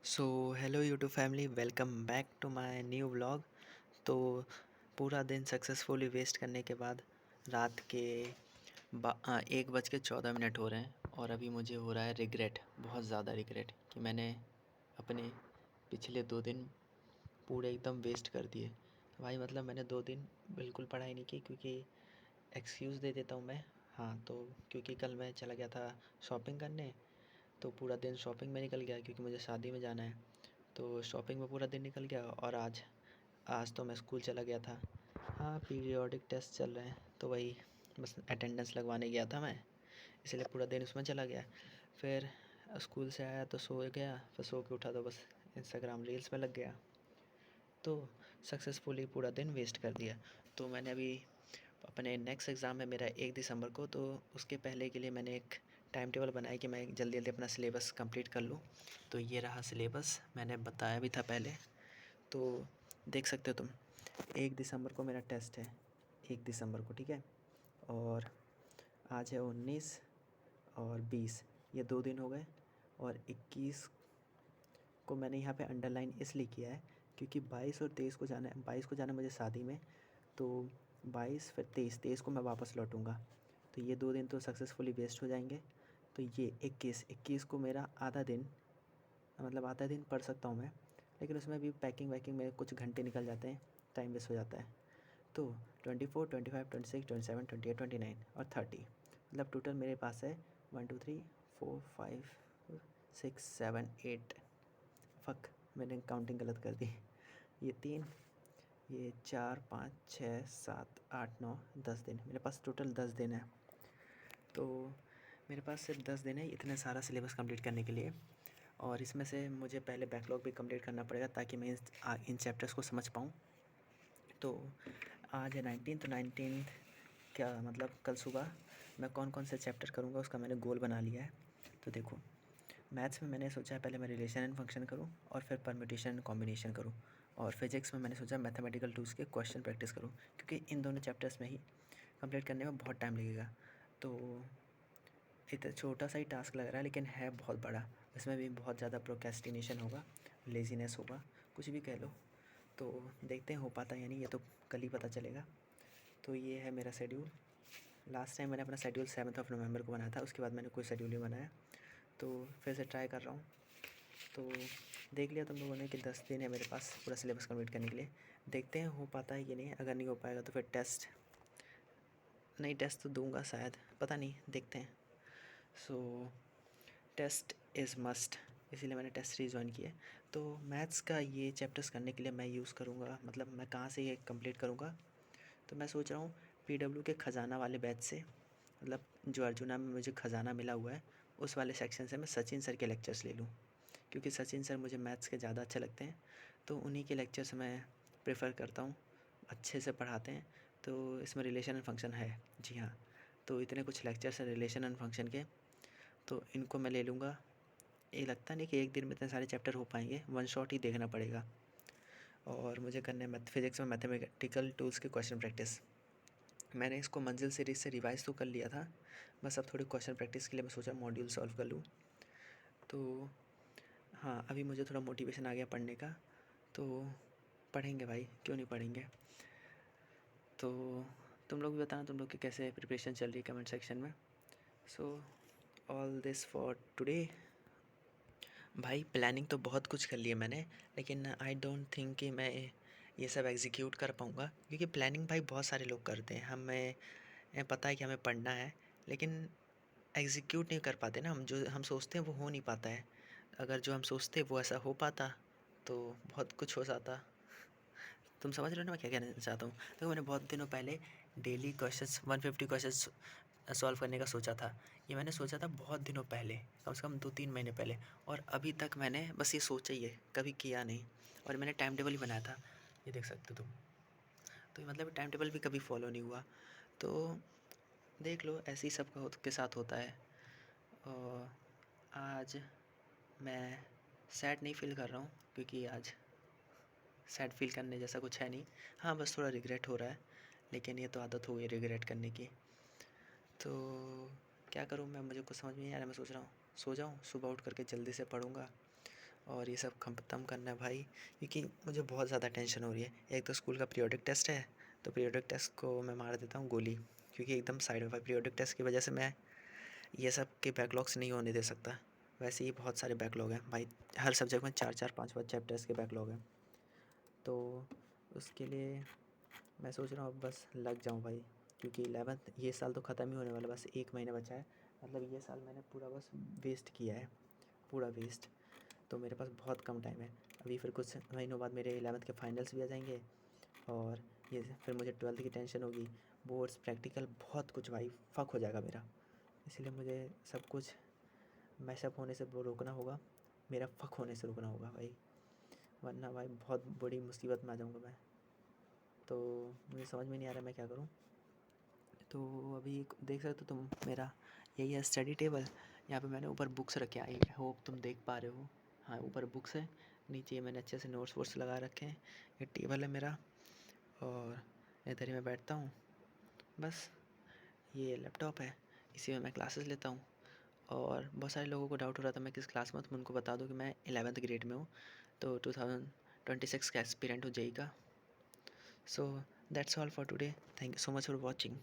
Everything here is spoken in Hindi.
So hello YouTube family, welcome back to my new vlog. तो पूरा दिन सक्सेसफुली वेस्ट करने के बाद रात के 1:14 हो रहे हैं और अभी मुझे हो रहा है रिग्रेट, बहुत ज़्यादा रिग्रेट कि मैंने अपने पिछले 2 दिन पूरे एकदम वेस्ट कर दिए। भाई मतलब मैंने 2 दिन बिल्कुल पढ़ाई नहीं की, क्योंकि एक्सक्यूज़ दे देता हूँ मैं। हाँ, तो क्योंकि कल मैं चला गया था शॉपिंग करने, तो पूरा दिन शॉपिंग में निकल गया क्योंकि मुझे शादी में जाना है। तो शॉपिंग में पूरा दिन निकल गया और आज आज तो मैं स्कूल चला गया था। हाँ, पीरियोडिक टेस्ट चल रहे हैं, तो वही बस अटेंडेंस लगवाने गया था मैं, इसलिए पूरा दिन उसमें चला गया। फिर स्कूल से आया तो सो गया, फिर सो के उठा तो बस इंस्टाग्राम रील्स में लग गया। तो सक्सेसफुली पूरा दिन वेस्ट कर दिया। तो मैंने अभी अपने नेक्स्ट एग्ज़ाम है मेरा 1 दिसंबर को, तो उसके पहले के लिए मैंने एक टाइम टेबल बनाया कि मैं जल्दी जल्दी अपना सिलेबस कंप्लीट कर लूँ। तो ये रहा सिलेबस, मैंने बताया भी था पहले, तो देख सकते हो तुम। 1 दिसंबर को मेरा टेस्ट है, 1 दिसंबर को, ठीक है। और आज है 19 और 20, ये 2 दिन हो गए। और 21 को मैंने यहाँ पे अंडरलाइन इसलिए किया है क्योंकि 22 और 23 को जाना है। 22 को जाना है मुझे शादी में, तो 22 फिर 23 को मैं वापस लौटूँगा। तो ये 2 दिन तो सक्सेसफुली वेस्ट हो जाएंगे। तो ये 21 को मेरा आधा दिन, मतलब आधा दिन पढ़ सकता हूँ मैं, लेकिन उसमें भी पैकिंग वैकिंग में कुछ घंटे निकल जाते हैं, टाइम वेस्ट हो जाता है। तो 24, 25, 26, 27, 28, 29 और 30, मतलब टोटल मेरे पास है 1 2 3 4 5 6 7 8। फ़क, मैंने काउंटिंग गलत कर दी। ये 3, ये 4 5 6 7 8 9 10 दिन, मेरे पास टोटल 10 दिन है। तो मेरे पास सिर्फ 10 दिन है इतने सारा सिलेबस कंप्लीट करने के लिए। और इसमें से मुझे पहले बैकलॉग भी कंप्लीट करना पड़ेगा ताकि मैं इन चैप्टर्स को समझ पाऊँ। तो आज है 19, तो 19 क्या मतलब कल सुबह मैं कौन कौन से चैप्टर करूँगा उसका मैंने गोल बना लिया है। तो देखो, मैथ्स में मैंने सोचा है पहले मैं रिलेशन एंड फंक्शन करूँ और फिर परम्यूटेशन एंड कॉम्बिनेशन करूँ। और फिजिक्स में मैंने सोचा मैथमेटिकल टूल्स के क्वेश्चन प्रैक्टिस करूँ, क्योंकि इन दोनों चैप्टर्स में ही कंप्लीट करने में बहुत टाइम लगेगा। तो इतना छोटा सा ही टास्क लग रहा है, लेकिन है बहुत बड़ा। इसमें भी बहुत ज़्यादा प्रोक्रेस्टिनेशन होगा, लेज़ीनेस होगा, कुछ भी कह लो। तो देखते हैं हो पाता है या नहीं, ये तो कल ही पता चलेगा। तो ये है मेरा शेड्यूल। लास्ट टाइम मैंने अपना शेड्यूल 7 नवंबर को बनाया था, उसके बाद मैंने कोई शेड्यूल नहीं बनाया, तो फिर से ट्राई कर रहा हूँ। तो देख लिया तुम लोगों ने कि 10 दिन है मेरे पास पूरा सिलेबस कंप्लीट करने के लिए। देखते हैं हो पाता है कि नहीं, अगर नहीं हो पाएगा तो फिर टेस्ट, नहीं टेस्ट तो दूंगा शायद, पता नहीं, देखते हैं। सो टेस्ट इज़ मस्ट, इसीलिए मैंने टेस्ट सीरीज़ ज्वाइन किया है। तो मैथ्स का ये चैप्टर्स करने के लिए मैं यूज़ करूँगा, मतलब मैं कहाँ से ये कंप्लीट करूँगा। तो मैं सोच रहा हूँ पीडब्ल्यू के ख़जाना वाले बैच से, मतलब जो अर्जुना में मुझे ख़जाना मिला हुआ है उस वाले सेक्शन से मैं सचिन सर के लेक्चर्स ले लूँ, क्योंकि सचिन सर मुझे मैथ्स के ज़्यादा अच्छे लगते हैं। तो उन्हीं के लेक्चर्स मैं प्रेफर करता हूँ, अच्छे से पढ़ाते हैं। तो इसमें रिलेशन एंड फंक्शन है, जी हाँ। तो इतने कुछ लेक्चर्स हैं रिलेशन एंड फंक्शन के, तो इनको मैं ले लूँगा। ये लगता नहीं कि एक दिन में इतने सारे चैप्टर हो पाएंगे, वन शॉट ही देखना पड़ेगा। और मुझे करने मैथ फिज़िक्स में मैथमेटिकल टूल्स के क्वेश्चन प्रैक्टिस। मैंने इसको मंजिल सीरीज़ से रिवाइज़ तो कर लिया था, बस अब थोड़ी क्वेश्चन प्रैक्टिस के लिए मैं सोचा मॉड्यूल सॉल्व कर लूँ। तो हाँ, अभी मुझे थोड़ा मोटिवेशन आ गया पढ़ने का, तो पढ़ेंगे भाई, क्यों नहीं पढ़ेंगे। तो तुम लोग भी बताना तुम लोग की कैसे प्रिपरेशन चल रही है कमेंट सेक्शन में। So all this for today. भाई प्लानिंग तो बहुत कुछ कर लिया मैंने, लेकिन आई डोंट थिंक कि मैं ये सब एग्जीक्यूट कर पाऊँगा, क्योंकि प्लानिंग भाई बहुत सारे लोग करते हैं, हमें पता है कि हमें पढ़ना है, लेकिन एग्जीक्यूट नहीं कर पाते ना हम। जो हम सोचते हैं वो हो नहीं पाता है। अगर जो हम सोचते वो ऐसा हो पाता तो बहुत कुछ हो जाता। तुम समझ रहे हो ना मैं क्या कहना चाहता हूँ। देखो, मैंने बहुत दिनों पहले डेली क्वेश्चंस 150 क्वेश्चंस सॉल्व करने का सोचा था। ये मैंने सोचा था बहुत दिनों पहले, कम से कम 2-3 महीने पहले, और अभी तक मैंने बस ये सोचा ही है, कभी किया नहीं। और मैंने टाइम टेबल ही बनाया था, ये देख सकते हो तुम। तो ये मतलब टाइम टेबल भी कभी फॉलो नहीं हुआ। तो देख लो, ऐसे ही सब के साथ होता है। और आज मैं सैड नहीं फील कर रहा हूँ, क्योंकि आज सैड फील करने जैसा कुछ है नहीं। हाँ, बस थोड़ा रिग्रेट हो रहा है, लेकिन ये तो आदत हो गई रिग्रेट करने की। तो क्या करूँ मैं, मुझे कुछ समझ में नहीं आ रहा। मैं सोच रहा हूँ सो जाऊँ, सुबह उठ करके जल्दी से पढ़ूँगा और ये सब ख़त्म करना है भाई, क्योंकि मुझे बहुत ज़्यादा टेंशन हो रही है। एक तो स्कूल का पीरियोडिक टेस्ट है, तो पीरियोडिक टेस्ट को मैं मार देता हूँ गोली, क्योंकि एकदम साइड में भाई पीरियोडिक टेस्ट की वजह से मैं ये सब के बैकलॉग्स नहीं होने दे सकता। वैसे ही बहुत सारे बैकलॉग हैं भाई, हर सब्जेक्ट में 4-4 5-5 चैप्टर्स के बैकलॉग हैं। तो उसके लिए मैं सोच रहा हूँ अब बस लग जाऊँ भाई, क्योंकि 11th ये साल तो ख़त्म ही होने वाला, बस 1 महीना बचा है। मतलब ये साल मैंने पूरा बस वेस्ट किया है, पूरा वेस्ट। तो मेरे पास बहुत कम टाइम है। अभी फिर कुछ महीनों बाद मेरे 11th के फाइनल्स भी आ जाएंगे, और ये फिर मुझे 12th की टेंशन होगी, बोर्ड्स, प्रैक्टिकल, बहुत कुछ भाई, फ़क हो जाएगा मेरा। इसलिए मुझे सब कुछ मैशअप होने से वो रोकना होगा, मेरा फ़क होने से रोकना होगा भाई, वरना भाई बहुत बड़ी मुसीबत में आ जाऊँगा मैं। तो मुझे समझ में नहीं आ रहा मैं क्या करूँ। तो अभी देख सकते हो तुम, मेरा यही है स्टडी टेबल। यहाँ पे मैंने ऊपर बुक्स रखे हैं, आई होप तुम देख पा रहे हो। हाँ, ऊपर बुक्स है, नीचे मैंने अच्छे से नोट्स वोट्स लगा रखे हैं। ये टेबल है मेरा, और इधर ही मैं बैठता हूँ बस। ये लैपटॉप है, इसी में मैं क्लासेस लेता हूँ। और बहुत सारे लोगों को डाउट हो रहा था मैं किस क्लास में, तो मैं उनको बता दूँ कि मैं 11th ग्रेड में हूँ, तो 2026 का एस्पिरेंट हूँ जेई का। So that's all for today, thank you so much for watching.